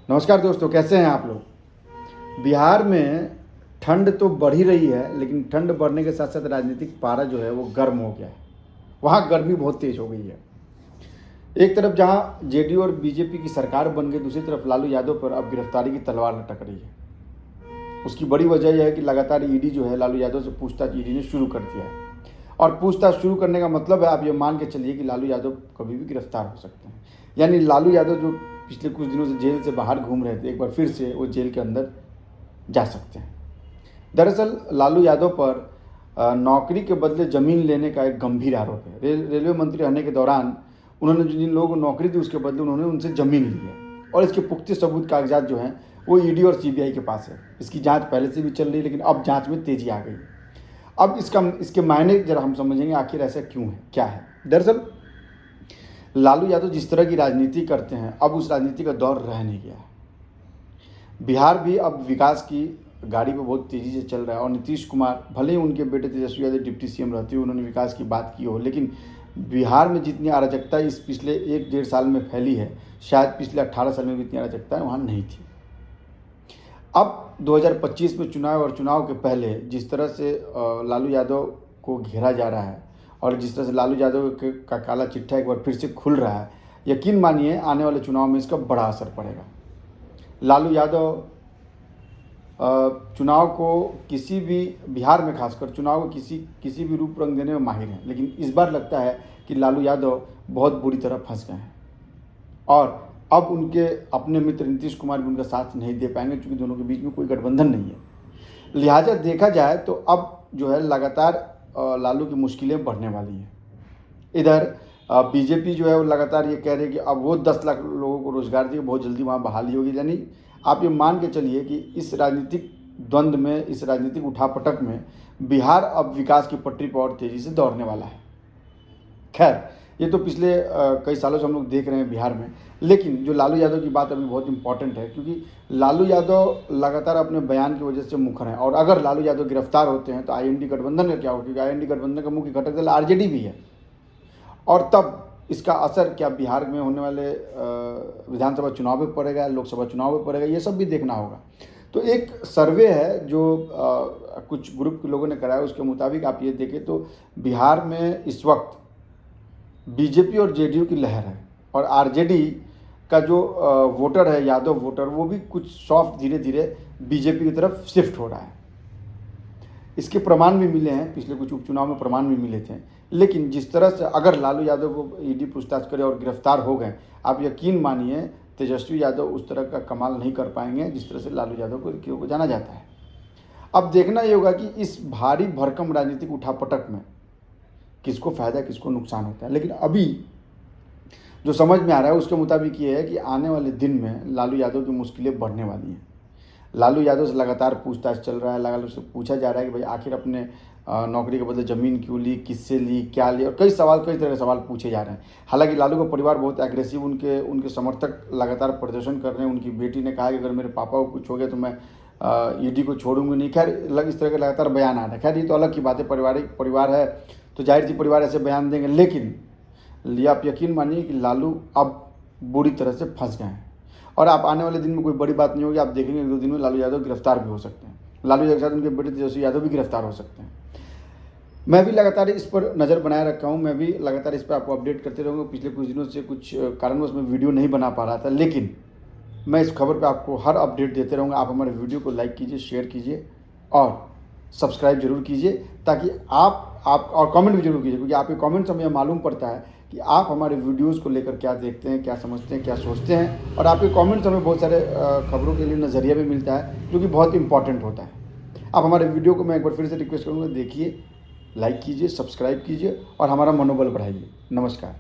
नमस्कार दोस्तों, कैसे हैं आप लोग। बिहार में ठंड तो बढ़ ही रही है, लेकिन ठंड बढ़ने के साथ साथ राजनीतिक पारा जो है वो गर्म हो गया है। वहाँ गर्मी बहुत तेज हो गई है। एक तरफ जहाँ जेडीयू और बीजेपी की सरकार बन गई, दूसरी तरफ लालू यादव पर अब गिरफ्तारी की तलवार लटक रही है। उसकी बड़ी वजह यह है कि लगातार ईडी जो है लालू यादव से पूछताछ ईडी ने शुरू कर दिया है। और पूछताछ शुरू करने का मतलब है, आप ये मान के चलिए कि लालू यादव कभी भी गिरफ्तार हो सकते हैं। यानी लालू यादव जो पिछले कुछ दिनों से जेल से बाहर घूम रहे थे, एक बार फिर से वो जेल के अंदर जा सकते हैं। दरअसल लालू यादव पर नौकरी के बदले ज़मीन लेने का एक गंभीर आरोप है। रेलवे मंत्री रहने के दौरान उन्होंने जिन लोगों को नौकरी दी, उसके बदले उन्होंने उनसे ज़मीन ली है। और इसके पुख्ते सबूत कागजात जो हैं वो ईडी और सीबीआई के पास है। इसकी जांच पहले से भी चल रही है, लेकिन अब जांच में तेज़ी आ गई। अब इसके मायने जरा हम समझेंगे, आखिर ऐसा क्यों है, क्या है। दरअसल लालू यादव जिस तरह की राजनीति करते हैं, अब उस राजनीति का दौर रह नहीं गया है। बिहार भी अब विकास की गाड़ी पर बहुत तेज़ी से चल रहा है। और नीतीश कुमार, भले ही उनके बेटे तेजस्वी यादव डिप्टी सीएम रहते हुए उन्होंने विकास की बात की हो, लेकिन बिहार में जितनी अराजकता इस पिछले 1-1.5 साल में फैली है, शायद पिछले 18 साल में भी इतनी अराजकता वहाँ नहीं थी। अब 2025 में चुनाव और चुनाव के पहले जिस तरह से लालू यादव को घेरा जा रहा है और जिस तरह से लालू यादव का काला चिट्ठा एक बार फिर से खुल रहा है, यकीन मानिए आने वाले चुनाव में इसका बड़ा असर पड़ेगा। लालू यादव चुनाव को किसी भी, बिहार में खासकर चुनाव को किसी भी रूप रंग देने में माहिर हैं, लेकिन इस बार लगता है कि लालू यादव बहुत बुरी तरह फंस गए हैं। और अब उनके अपने मित्र नीतीश कुमार भी उनका साथ नहीं दे पाएंगे, क्योंकि दोनों के बीच में कोई गठबंधन नहीं है। लिहाजा देखा जाए तो अब जो है लगातार लालू की मुश्किलें बढ़ने वाली हैं। इधर बीजेपी जो है वो लगातार ये कह रही है कि अब वो 10 लाख लोगों को रोजगार देगी, बहुत जल्दी वहाँ बहाली होगी। यानी आप ये मान के चलिए कि इस राजनीतिक द्वंद्व में, इस राजनीतिक उठापटक में बिहार अब विकास की पटरी पर और तेज़ी से दौड़ने वाला है। खैर, ये तो पिछले कई सालों से हम लोग देख रहे हैं बिहार में। लेकिन जो लालू यादव की बात अभी बहुत इंपॉर्टेंट है, क्योंकि लालू यादव लगातार अपने बयान की वजह से मुखर हैं। और अगर लालू यादव गिरफ्तार होते हैं तो आईएनडी गठबंधन का क्या होगा, क्योंकि आईएनडी गठबंधन का मुख्य घटक दल आरजेडी भी है। और तब इसका असर क्या बिहार में होने वाले विधानसभा चुनाव में पड़ेगा, लोकसभा चुनाव में पड़ेगा, ये सब भी देखना होगा। तो एक सर्वे है जो कुछ ग्रुप के लोगों ने कराया, उसके मुताबिक आप ये देखें तो बिहार में इस वक्त बीजेपी और जेडीयू की लहर है। और आरजेडी का जो वोटर है, यादव वोटर, वो भी कुछ सॉफ्ट धीरे धीरे बीजेपी की तरफ शिफ्ट हो रहा है। इसके प्रमाण भी मिले हैं, पिछले कुछ उपचुनाव में प्रमाण भी मिले थे। लेकिन जिस तरह से अगर लालू यादव को ईडी पूछताछ करे और गिरफ्तार हो गए, आप यकीन मानिए तेजस्वी यादव उस तरह का कमाल नहीं कर पाएंगे जिस तरह से लालू यादव को जाना जाता है। अब देखना ये होगा कि इस भारी भरकम राजनीतिक उठापटक में किसको फ़ायदा, किसको नुकसान होता है। लेकिन अभी जो समझ में आ रहा है उसके मुताबिक ये है कि आने वाले दिन में लालू यादव की मुश्किलें बढ़ने वाली हैं। लालू यादव से लगातार पूछताछ चल रहा है, लगातार से पूछा जा रहा है कि भाई आखिर अपने नौकरी के बदले ज़मीन क्यों ली, किससे ली, क्या ली, और कई तरह के सवाल पूछे जा रहे हैं। हालांकि लालू का परिवार बहुत एग्रेसिव, उनके समर्थक लगातार प्रदर्शन कर रहे हैं। उनकी बेटी ने कहा कि अगर मेरे पापा को कुछ हो गया तो मैं ईडी को छोड़ूंगी नहीं। खैर, इस तरह के लगातार बयान आ रहे हैं। खैर, ये तो अलग की बात है, पारिवारिक परिवार है तो जाहिर सी परिवार ऐसे बयान देंगे। लेकिन आप यकीन मानिए कि लालू अब बुरी तरह से फंस गए हैं। और आप आने वाले दिन में कोई बड़ी बात नहीं होगी, आप देखेंगे 1-2 दिन में लालू यादव गिरफ्तार भी हो सकते हैं। लालू यादव के साथ उनके बेटे तेजस्वी यादव भी गिरफ्तार हो सकते हैं। मैं भी लगातार इस पर नज़र बनाए रखा हूँ, मैं भी लगातार इस पर आपको अपडेट करते रहूँगा। पिछले कुछ दिनों से कुछ कारणवश मैं वीडियो नहीं बना पा रहा था, लेकिन मैं इस खबर पर आपको हर अपडेट देते रहूँगा। आप हमारे वीडियो को लाइक कीजिए, शेयर कीजिए और सब्सक्राइब जरूर कीजिए, ताकि आप और कमेंट भी जरूर कीजिए, क्योंकि आपके कमेंट से हमें मालूम पड़ता है कि आप हमारे वीडियोस को लेकर क्या देखते हैं, क्या समझते हैं, क्या सोचते हैं। और आपके कमेंट्स हमें बहुत सारे खबरों के लिए नज़रिया भी मिलता है, जो कि बहुत इंपॉर्टेंट होता है। आप हमारे वीडियो को मैं एक बार फिर से रिक्वेस्ट करूँगा, देखिए, लाइक कीजिए, सब्सक्राइब कीजिए और हमारा मनोबल बढ़ाइए। नमस्कार।